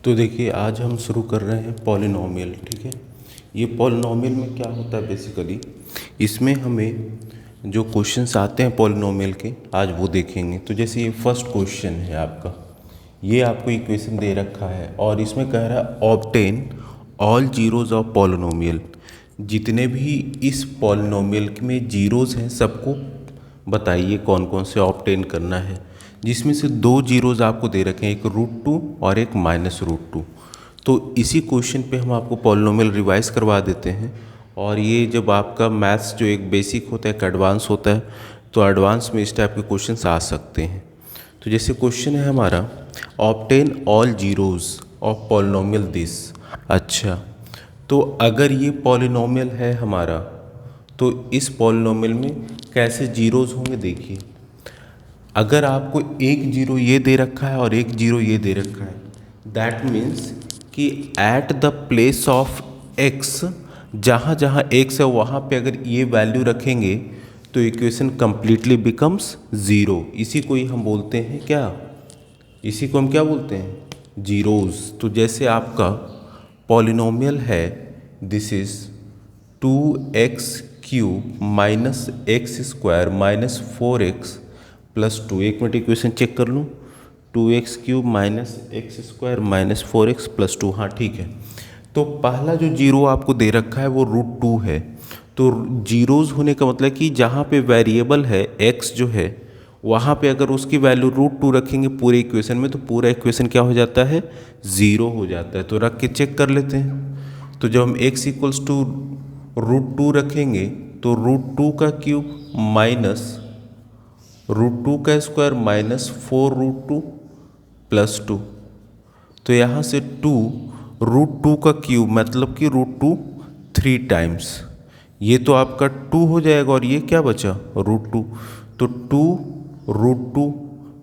तो देखिए आज हम शुरू कर रहे हैं पॉलिनोमियल। ठीक है, ये पॉलिनोमियल में क्या होता है बेसिकली, इसमें हमें जो क्वेश्चंस आते हैं पॉलिनोमियल के आज वो देखेंगे। तो जैसे ये फर्स्ट क्वेश्चन है आपका, ये आपको इक्वेशन दे रखा है और इसमें कह रहा है obtain all zeros of polynomial. जितने भी इस पॉलिनोमियल में जीरोज हैं सबको बताइए कौन कौन से ऑब्टेन करना है, जिसमें से दो जीरोज आपको दे रखे हैं, एक √2 और एक -√2। तो इसी क्वेश्चन पे हम आपको पॉलिनोमियल रिवाइज करवा देते हैं। और ये जब आपका मैथ्स जो एक बेसिक होता है एक एडवांस होता है, तो एडवांस में इस टाइप के क्वेश्चंस आ सकते हैं। तो जैसे क्वेश्चन है हमारा obtain all zeros of polynomial this. अच्छा, तो अगर ये पॉलिनोमियल है हमारा तो इस पॉलिनोमियल में कैसे जीरोज होंगे देखिए। अगर आपको एक जीरो ये दे रखा है और एक जीरो ये दे रखा है, दैट मीन्स कि at the place of x, जहाँ जहाँ एक्स है वहाँ पे अगर ये वैल्यू रखेंगे तो इक्वेशन कंप्लीटली बिकम्स ज़ीरो। इसी को ही हम बोलते हैं क्या, इसी को हम क्या बोलते हैं, जीरोज। तो जैसे आपका पॉलिनोमियल है this is 2x³ minus x² minus 4x plus 2। एक मिनट इक्वेशन चेक कर लूँ, 2x³ minus x² minus 4x plus 2। हाँ ठीक है। तो पहला जो जीरो आपको दे रखा है वो √2 है। तो जीरोज होने का मतलब कि जहाँ पे वेरिएबल है x जो है वहाँ पे अगर उसकी वैल्यू √2 रखेंगे पूरे इक्वेशन में, तो पूरा इक्वेशन क्या हो जाता है, ज़ीरो हो जाता है। तो रख के चेक कर लेते हैं। तो जब हम x इक्वल्स टू √2 रखेंगे तो √2 का क्यूब माइनस √2 का स्क्वायर माइनस 4√2 प्लस 2। तो यहाँ से 2 √2 का क्यूब मतलब कि √2 3 टाइम्स, ये तो आपका 2 हो जाएगा और ये क्या बचा √2। तो 2 √2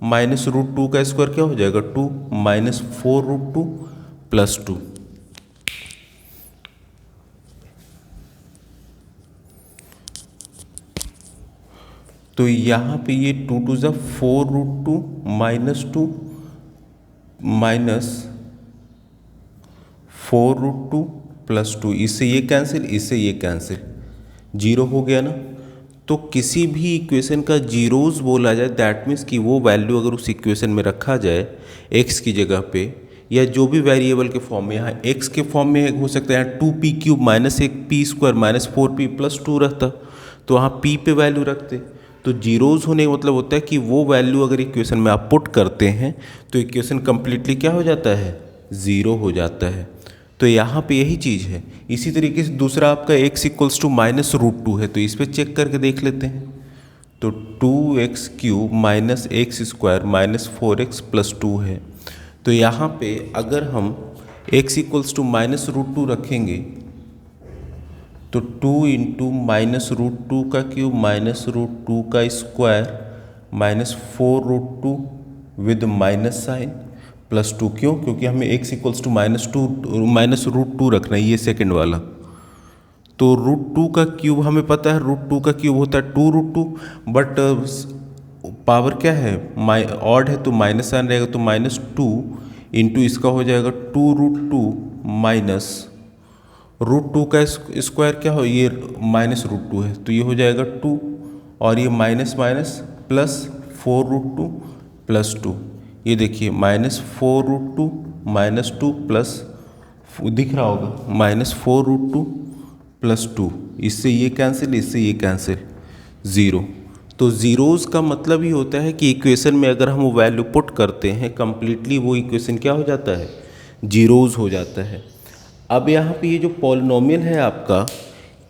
माइनस √2 का स्क्वायर क्या हो जाएगा 2 माइनस 4√2 प्लस 2। तो यहाँ पे ये 2 2 ज़ा 4√2 माइनस 2 माइनस 4√2 प्लस 2, इससे ये कैंसिल, इससे ये कैंसिल, जीरो हो गया ना। तो किसी भी इक्वेशन का जीरोज बोला जाए दैट मीन्स कि वो वैल्यू अगर उस इक्वेशन में रखा जाए x की जगह पे, या जो भी वेरिएबल के फॉर्म में, यहाँ x के फॉर्म में हो सकता है 2p³ minus 1p² minus 4p plus 2 रहता, तो वहाँ p पे वैल्यू रखते। तो जीरोज होने का मतलब होता है कि वो वैल्यू अगर इक्वेशन में आप पुट करते हैं तो इक्वेशन कंप्लीटली क्या हो जाता है, ज़ीरो हो जाता है। तो यहाँ पे यही चीज़ है। इसी तरीके से दूसरा आपका x इक्वल्स टू -√2 है, तो इस पर चेक करके देख लेते हैं। तो 2x³ minus x² minus 4x plus 2 है। तो यहाँ पे अगर हम x इक्वल्स टू -√2 रखेंगे तो 2 इंटू -√2 का क्यूब माइनस √2 का square minus 4√2 with minus sign plus 2। क्यों, क्योंकि हमें x इक्वल्स टू -√2 रखना है, ये सेकंड वाला। तो √2 का क्यूब हमें पता है, √2 का क्यूब होता है 2√2, बट पावर क्या है, ऑड है तो माइनस साइन रहेगा, तो -2 इंटू इसका हो जाएगा 2√2 माइनस √2 का स्क्वायर क्या हो, ये -√2 है तो ये हो जाएगा 2, और ये माइनस माइनस प्लस 4√2 प्लस 2। ये देखिए -4√2 माइनस 2 प्लस, दिख रहा होगा -4√2 प्लस 2, इससे ये कैंसिल, इससे ये कैंसिल, ज़ीरो। तो ज़ीरोज़ का मतलब ही होता है कि इक्वेशन में अगर हम वो वैल्यू पुट करते हैं कंप्लीटली वो इक्वेशन क्या हो जाता है, जीरोज़ हो जाता है। अब यहाँ पे ये जो पॉलिनोमियल है आपका,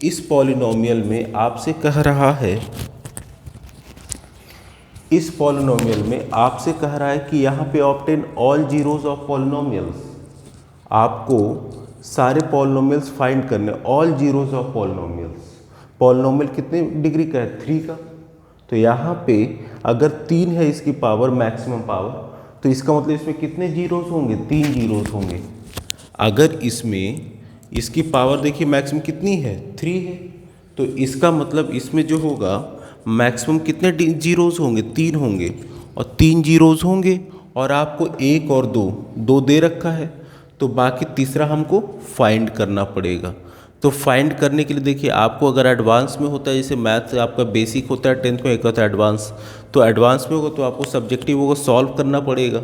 इस पॉलिनोमियल में आपसे कह रहा है, इस पॉलिनोमियल में आपसे कह रहा है कि यहाँ पे obtain all zeros of polynomials. आपको सारे पॉलिनोमियल्स फाइंड करने, all zeros of polynomials. Polynomial कितने डिग्री का है, 3 का। तो यहाँ पे अगर 3 है इसकी पावर, मैक्सिमम पावर, तो इसका मतलब इसमें कितने जीरोज होंगे, 3 जीरोज होंगे। अगर इसमें इसकी पावर देखिए मैक्सिमम कितनी है, 3 है, तो इसका मतलब इसमें जो होगा मैक्सिमम कितने जीरोज होंगे, 3 होंगे, और 3 जीरोज होंगे, और आपको 1 और 2 दे रखा है, तो बाकी तीसरा हमको फाइंड करना पड़ेगा। तो फाइंड करने के लिए देखिए, आपको अगर एडवांस में होता है, जैसे मैथ आपका बेसिक होता है 10th में, एक होता है एडवांस, तो एडवांस में होगा तो आपको सब्जेक्टिव होगा सॉल्व करना पड़ेगा।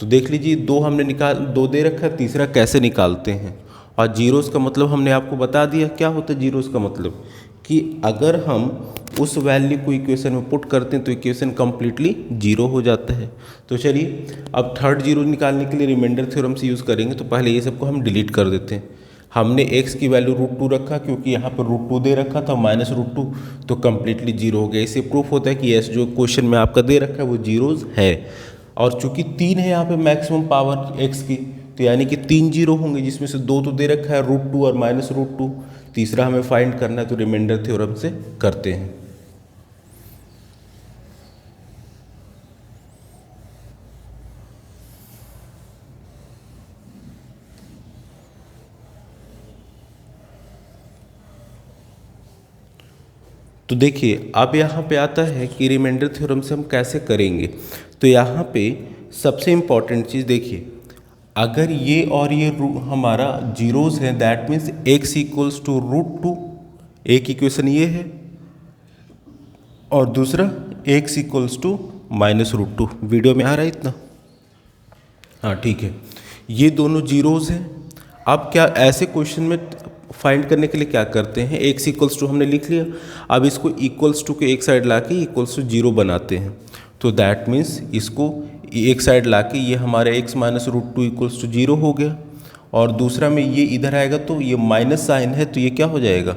तो देख लीजिए, दो दे रखा है, तीसरा कैसे निकालते हैं। और जीरोस का मतलब हमने आपको बता दिया क्या होता है जीरोस का मतलब, कि अगर हम उस वैल्यू को इक्वेशन में पुट करते हैं तो इक्वेशन कंप्लीटली जीरो हो जाता है। तो चलिए अब थर्ड जीरो निकालने के लिए रिमाइंडर थ्योरम से यूज़ करेंगे। तो पहले ये सबको हम डिलीट कर देते हैं। हमने x की वैल्यू √2 रखा, क्योंकि यहाँ पर √2 दे रखा था, -√2, तो कम्प्लीटली जीरो हो गया। इससे प्रूफ होता है कि यस, जो क्वेश्चन में आपका दे रखा है वो जीरोज है। और चूंकि 3 है यहाँ पे मैक्सिमम पावर x की, तो यानी कि 3 जीरो होंगे, जिसमें से 2 तो दे रखा है √2 और -√2। तीसरा हमें फाइंड करना है, तो रिमाइंडर थ्योरम से करते हैं। तो देखिए अब यहाँ पे आता है कि रिमाइंडर थ्योरम से हम कैसे करेंगे। तो यहाँ पे सबसे इम्पॉर्टेंट चीज़ देखिए, अगर ये और ये हमारा जीरोस है, that means x equals to √2, एक इक्वेशन ये है, और दूसरा x इक्वल्स टू -√2। वीडियो में आ रहा है इतना? हाँ ठीक है, ये दोनों जीरोस हैं। अब क्या ऐसे क्वेश्चन में फाइंड करने के लिए क्या करते हैं, x इक्वल्स टू हमने लिख लिया, अब इसको इक्वल्स टू के एक साइड ला के इक्वल्स टू जीरो बनाते हैं। तो दैट मीन्स इसको एक साइड ला के ये हमारा x -√2 इक्वल्स टू जीरो हो गया, और दूसरा में ये इधर आएगा तो ये माइनस साइन है, तो ये क्या हो जाएगा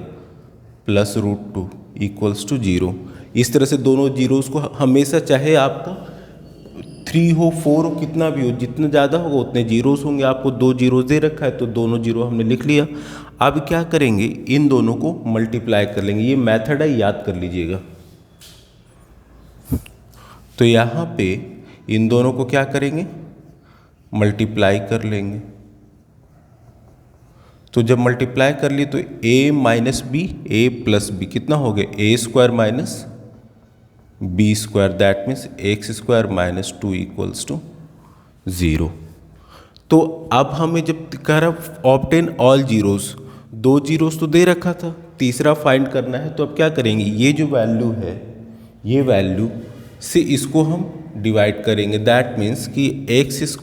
+√2 इक्वल्स टू जीरो। इस तरह से दोनों जीरोस को हमेशा, चाहे आपका 3 हो 4 हो कितना भी हो, जितना ज़्यादा होगा उतने जीरोस होंगे। आपको 2 जीरोस दे रखा है तो दोनों जीरो हमने लिख लिया। अब क्या करेंगे, इन दोनों को मल्टीप्लाई कर लेंगे। ये मेथड है, याद कर लीजिएगा। तो यहाँ पे इन दोनों को क्या करेंगे, मल्टीप्लाई कर लेंगे। तो जब मल्टीप्लाई कर लिए तो a minus B, a plus B कितना हो गया, a² minus b², that means x² -2 equals to 0। तो अब हमें जब कह रहा ऑब्टेन ऑल जीरोस, 2 जीरोस तो दे रखा था, तीसरा फाइंड करना है। तो अब क्या करेंगे, ये जो वैल्यू है, ये वैल्यू से इसको हम डिवाइड करेंगे। दैट मीन्स कि x²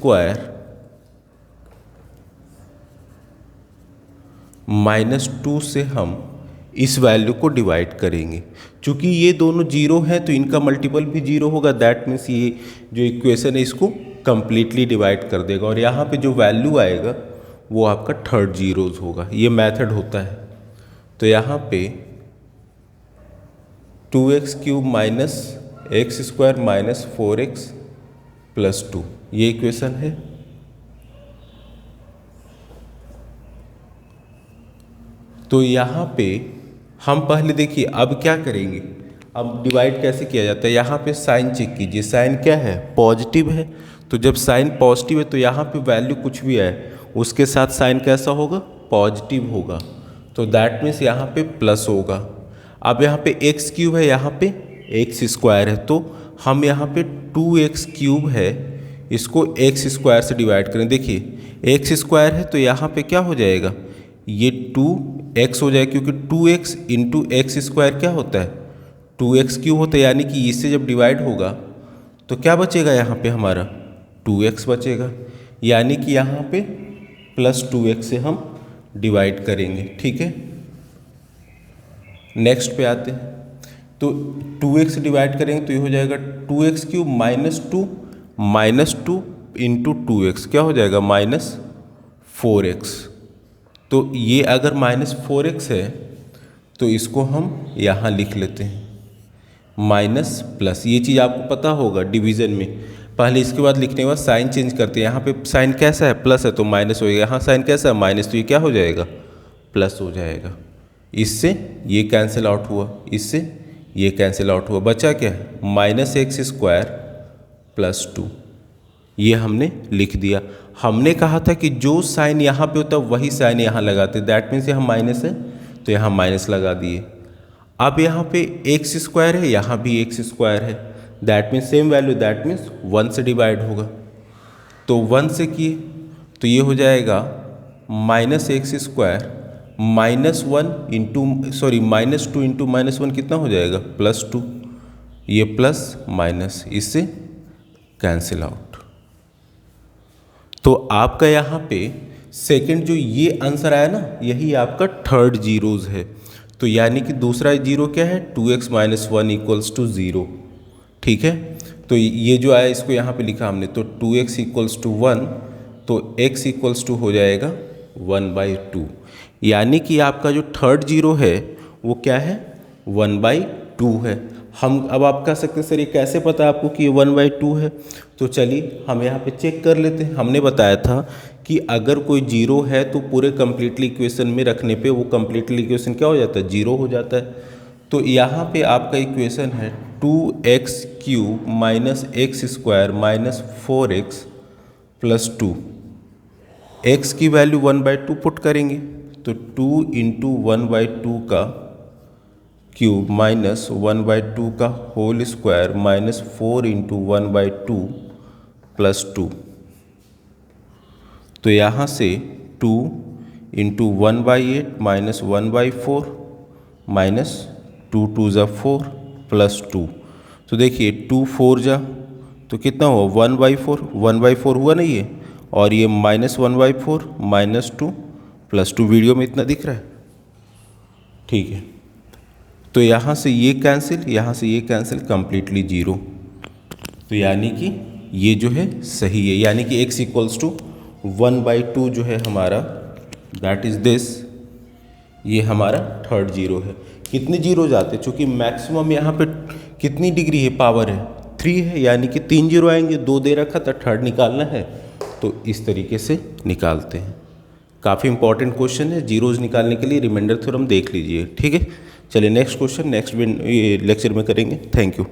-2 से हम इस वैल्यू को डिवाइड करेंगे। चूंकि ये दोनों जीरो हैं तो इनका मल्टीपल भी जीरो होगा, दैट मीन्स ये जो इक्वेशन है इसको कंप्लीटली डिवाइड कर देगा, और यहाँ पे जो वैल्यू आएगा वो आपका थर्ड जीरोज होगा। ये मेथड होता है। तो यहाँ पे 2x³ minus x² minus 4x plus 2, ये इक्वेशन है। तो यहाँ पे हम पहले देखिए अब क्या करेंगे, अब डिवाइड कैसे किया जाता है। यहाँ पे साइन चेक कीजिए, साइन क्या है, पॉजिटिव है। तो जब साइन पॉजिटिव है तो यहाँ पे वैल्यू कुछ भी आए उसके साथ साइन कैसा होगा, पॉजिटिव होगा। तो दैट मीन्स यहाँ पे प्लस होगा। अब यहाँ पे x³ है, यहाँ पे x² है, तो हम यहाँ पे 2x³ है, इसको x² से डिवाइड करें। देखिए x² है तो यहाँ पे क्या हो जाएगा, ये 2x हो जाएगा, क्योंकि 2x इंटू x² क्या होता है, 2x³ होता है। यानी कि इससे जब डिवाइड होगा तो क्या बचेगा, यहाँ पे हमारा 2x बचेगा। यानी कि यहाँ पे +2x से हम डिवाइड करेंगे। ठीक है, नेक्स्ट पे आते हैं। तो 2x से डिवाइड करेंगे तो ये हो जाएगा 2x³ -2 इंटू 2x क्या हो जाएगा, -4x। तो ये अगर -4x है तो इसको हम यहाँ लिख लेते हैं माइनस प्लस। ये चीज़ आपको पता होगा डिवीज़न में, पहले इसके बाद लिखने के बाद साइन चेंज करते हैं। यहाँ पे साइन कैसा है, प्लस है तो माइनस होएगा, यहाँ साइन कैसा है, माइनस, तो ये क्या हो जाएगा, प्लस हो जाएगा। इससे ये कैंसिल आउट हुआ, इससे ये कैंसिल आउट हुआ, बचा क्या है, -x² + 2। ये हमने लिख दिया। हमने कहा था कि जो साइन यहाँ पे होता है वही साइन यहाँ लगाते, दैट मीन्स यहाँ माइनस है तो यहाँ माइनस लगा दिए। अब यहाँ पे x² है, यहाँ भी x² है, that means same value, that means 1 से डिवाइड होगा। तो 1 से किए तो ये हो जाएगा माइनस एक्स स्क्वायर -2 इंटू -1 कितना हो जाएगा +2, ये प्लस माइनस इससे कैंसिल आउट। तो आपका यहाँ पे सेकंड जो ये आंसर आया ना, यही आपका थर्ड जीरोज है। तो यानी कि दूसरा जीरो क्या है, 2x - 1 = 0। ठीक है, तो ये जो आया इसको यहाँ पे लिखा हमने, तो 2x = 1, तो x = हो जाएगा 1/2। यानी कि आपका जो थर्ड जीरो है वो क्या है, 1/2 है। हम अब आप कह सकते हैं सर ये कैसे पता है आपको कि ये 1/2 है, तो चलिए हम यहाँ पे चेक कर लेते हैं। हमने बताया था कि अगर कोई जीरो है तो पूरे कंप्लीटली इक्वेशन में रखने पे वो कंप्लीटली इक्वेशन क्या हो जाता है, जीरो हो जाता है। तो यहाँ पे आपका इक्वेशन है 2x³ - x² - 4x + 2। x की वैल्यू 1/2 पुट करेंगे, तो 2 × 1/2 का क्यूब माइनस 1/2 का होल स्क्वायर माइनस 4 × 1/2 + 2। तो यहाँ से 2 × 1/8 माइनस 1/4 माइनस 2 × 2 = 4 + 2। तो देखिए 2 4 जा तो कितना हुआ 1/4, 1/4 हुआ नहीं ये, और ये -1/4 -2 + 2 वीडियो में इतना दिख रहा है। ठीक है, तो यहाँ से ये कैंसिल, यहाँ से ये कैंसिल, कंप्लीटली जीरो। तो यानी कि ये जो है सही है, यानी कि x = 1/2 जो है हमारा, दैट इज दिस, ये हमारा थर्ड जीरो है। कितने जीरो जाते हैं, चूँकि मैक्सिमम यहाँ पे कितनी डिग्री है, पावर है 3 है, यानी कि 3 जीरो आएंगे, 2 दे रखा था, थर्ड निकालना है, तो इस तरीके से निकालते हैं। काफ़ी इंपॉर्टेंट क्वेश्चन है, जीरोज निकालने के लिए रिमाइंडर थ्योरम देख लीजिए। ठीक है, चलिए नेक्स्ट क्वेश्चन नेक्स्ट लेक्चर में करेंगे। Thank you.